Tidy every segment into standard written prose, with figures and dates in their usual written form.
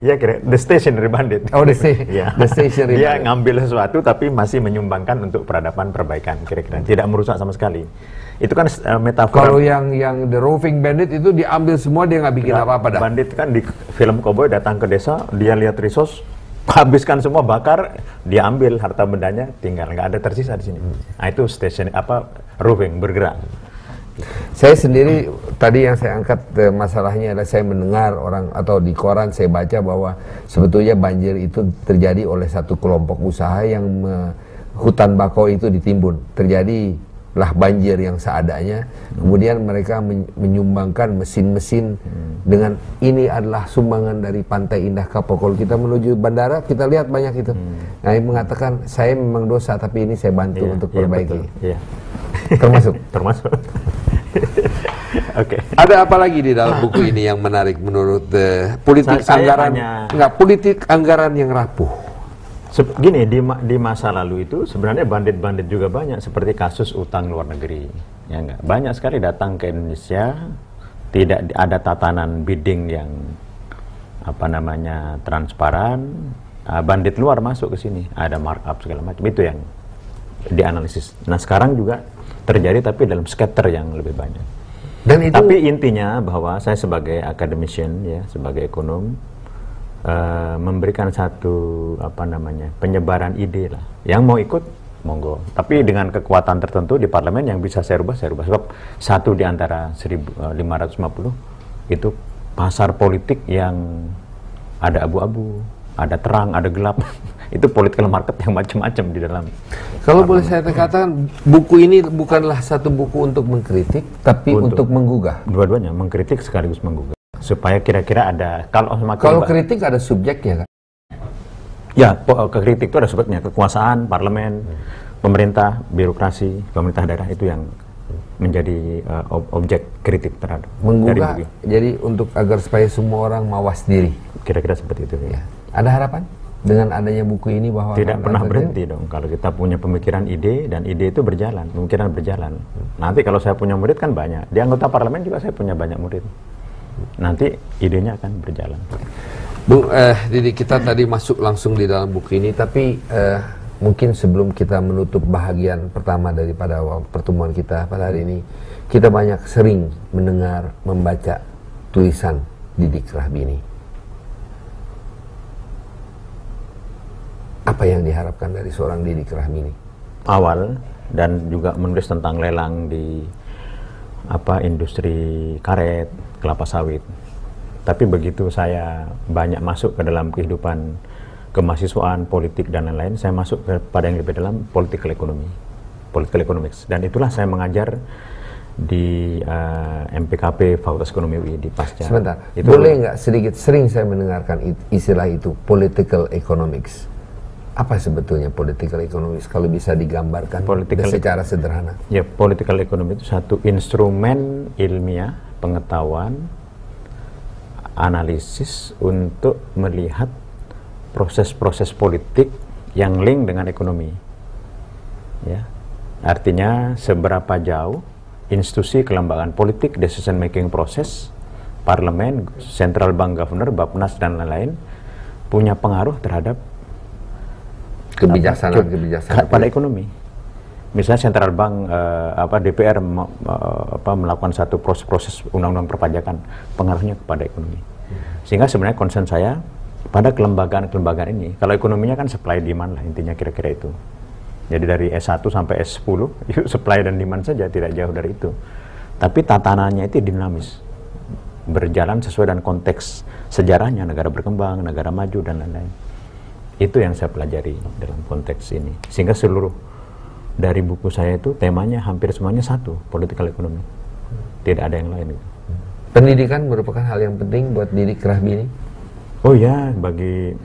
Ya kira the stationary bandit. Oh, the Ya. stationary Dia bandit. ngambil sesuatu tapi masih menyumbangkan untuk peradaban perbaikan kira-kira. Tidak merusak sama sekali. Itu kan metafora. Kalau yang the roving bandit itu diambil semua, dia nggak bikin apa-apa dah. Bandit kan di film Cowboy datang ke desa, dia lihat resource, habiskan semua, bakar, dia ambil harta bendanya, tinggal nggak ada tersisa di sini. Nah itu roving, bergerak. Saya sendiri tadi yang saya angkat masalahnya adalah saya mendengar orang atau di koran saya baca bahwa sebetulnya banjir itu terjadi oleh satu kelompok usaha yang hutan bakau itu ditimbun. Terjadilah banjir yang seadanya. Kemudian mereka menyumbangkan mesin-mesin dengan ini adalah sumbangan dari Pantai Indah Kapau. Kalau kita menuju bandara kita lihat banyak itu. Nah, yang mengatakan saya memang dosa tapi ini saya bantu untuk perbaiki. Iya. Termasuk. Oke. Ada apa lagi di dalam buku ini yang menarik menurut politik anggaran yang rapuh? Gini, di masa lalu itu sebenarnya bandit-bandit juga banyak, seperti kasus utang luar negeri. Ya enggak? Banyak sekali datang ke Indonesia, tidak ada tatanan bidding yang transparan. Bandit luar masuk ke sini, ada markup segala macam. Itu yang dianalisis. Nah, sekarang juga terjadi tapi dalam scatter yang lebih banyak. Dan itu... Tapi intinya bahwa saya sebagai academician, ya, sebagai ekonom, memberikan satu penyebaran ide lah. Yang mau ikut monggo. Tapi dengan kekuatan tertentu di parlemen yang bisa saya rubah. Sebab satu di antara 1550 itu pasar politik yang ada abu-abu, ada terang, ada gelap. Itu political market yang macam-macam di dalam. Kalau boleh saya katakan, buku ini bukanlah satu buku untuk mengkritik, tapi untuk menggugah. Dua-duanya, mengkritik sekaligus menggugah. Supaya kira-kira ada, kalau kritik ada subjeknya kan? Ya, kritik itu ada subjeknya, kekuasaan, parlemen, pemerintah, birokrasi, pemerintah daerah, itu yang menjadi objek kritik terhadap. Menggugah, jadi untuk agar supaya semua orang mawas diri. Kira-kira seperti itu. Ya. Ada harapan? Dengan adanya buku ini bahwa tidak pernah berhenti dong. Kalau kita punya pemikiran ide dan ide itu berjalan, pemikiran berjalan. Nanti kalau saya punya murid kan banyak. Di anggota parlemen juga saya punya banyak murid. Nanti idenya akan berjalan. Bu, Didi, kita tadi masuk langsung di dalam buku ini, tapi mungkin sebelum kita menutup bahagian pertama daripada pertemuan kita pada hari ini, kita banyak sering mendengar, membaca tulisan Didik Rahbini. Apa yang diharapkan dari seorang Didik Rahbini? Awal dan juga menulis tentang lelang di industri karet, kelapa sawit. Tapi begitu saya banyak masuk ke dalam kehidupan kemahasiswaan, politik dan lain-lain, saya masuk kepada yang lebih dalam political economics. Dan itulah saya mengajar di MPKP Fakultas Ekonomi UI di Pasca. Sebentar, boleh nggak sedikit, sering saya mendengarkan istilah itu, political economics. Apa sebetulnya political economics kalau bisa digambarkan secara sederhana? Ya, political economy itu satu instrumen ilmiah, pengetahuan, analisis untuk melihat proses-proses politik yang link dengan ekonomi. Ya. Artinya seberapa jauh institusi kelembagaan politik, decision making proses, parlemen, central bank governor, Bappenas dan lain-lain punya pengaruh terhadap kebijaksanaan pada ekonomi. Misalnya central bank DPR melakukan satu proses undang-undang perpajakan, pengaruhnya kepada ekonomi. Sehingga sebenarnya concern saya pada kelembagaan ini, kalau ekonominya kan supply demand lah intinya kira-kira itu. Jadi dari S1 sampai S10 itu supply dan demand saja, tidak jauh dari itu. Tapi tatanannya itu dinamis, berjalan sesuai dengan konteks sejarahnya, negara berkembang, negara maju dan lain-lain. Itu yang saya pelajari dalam konteks ini. Sehingga seluruh dari buku saya itu temanya hampir semuanya satu, political economy. Tidak ada yang lain. Pendidikan merupakan hal yang penting buat Didik Rahbini? Oh ya, bagi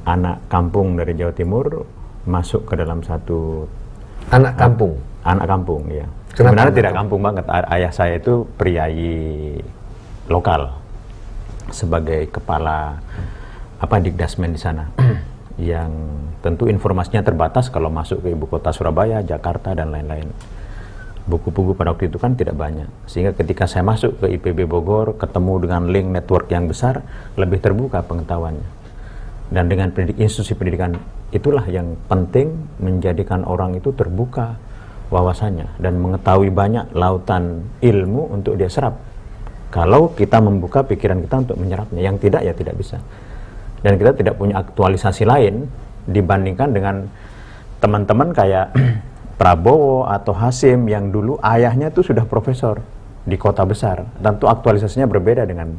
anak kampung dari Jawa Timur masuk ke dalam satu... Anak kampung? Anak kampung, ya. Kenapa sebenarnya tidak kampung banget. Ayah saya itu priayi lokal sebagai kepala Dikdasmen di sana. Yang tentu informasinya terbatas kalau masuk ke ibu kota Surabaya, Jakarta, dan lain-lain. Buku-buku pada waktu itu kan tidak banyak. Sehingga ketika saya masuk ke IPB Bogor, ketemu dengan link network yang besar, lebih terbuka pengetahuannya. Dan dengan institusi pendidikan itulah yang penting menjadikan orang itu terbuka wawasannya dan mengetahui banyak lautan ilmu untuk dia serap. Kalau kita membuka pikiran kita untuk menyerapnya, yang tidak ya tidak bisa. Dan kita tidak punya aktualisasi lain dibandingkan dengan teman-teman kayak Prabowo atau Hasim yang dulu ayahnya itu sudah profesor di kota besar. Tentu aktualisasinya berbeda dengan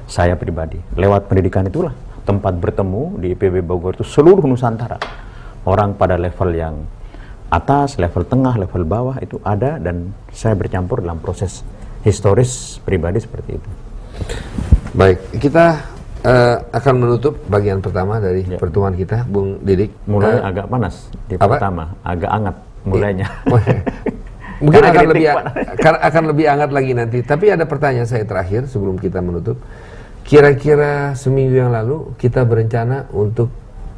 saya pribadi. Lewat pendidikan itulah tempat bertemu di IPB Bogor itu seluruh Nusantara. Orang pada level yang atas, level tengah, level bawah itu ada, dan saya bercampur dalam proses historis pribadi seperti itu. Baik, kita akan menutup bagian pertama dari pertemuan kita, Bung Didik. Mulai agak panas di pertama, agak hangat mulainya. Mungkin akan lebih hangat lagi nanti. Tapi ada pertanyaan saya terakhir sebelum kita menutup. Kira-kira seminggu yang lalu kita berencana untuk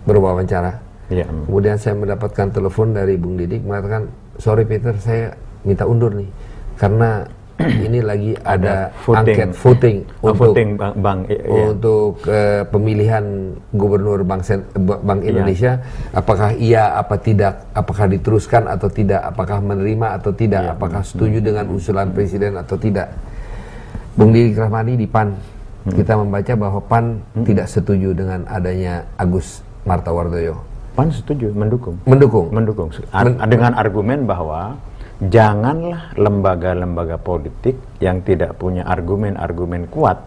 berwawancara. Ya. Kemudian saya mendapatkan telepon dari Bung Didik mengatakan, sorry Peter, saya minta undur nih karena ini lagi ada angket voting untuk pemilihan gubernur Bank Indonesia. Apakah iya apa tidak, apakah diteruskan atau tidak, apakah menerima atau tidak, apakah setuju dengan usulan presiden atau tidak. Bung Didik Rahmadi di PAN, kita membaca bahwa PAN tidak setuju dengan adanya Agus Martowardoyo. PAN setuju, mendukung. Dengan argumen bahwa janganlah lembaga-lembaga politik yang tidak punya argumen-argumen kuat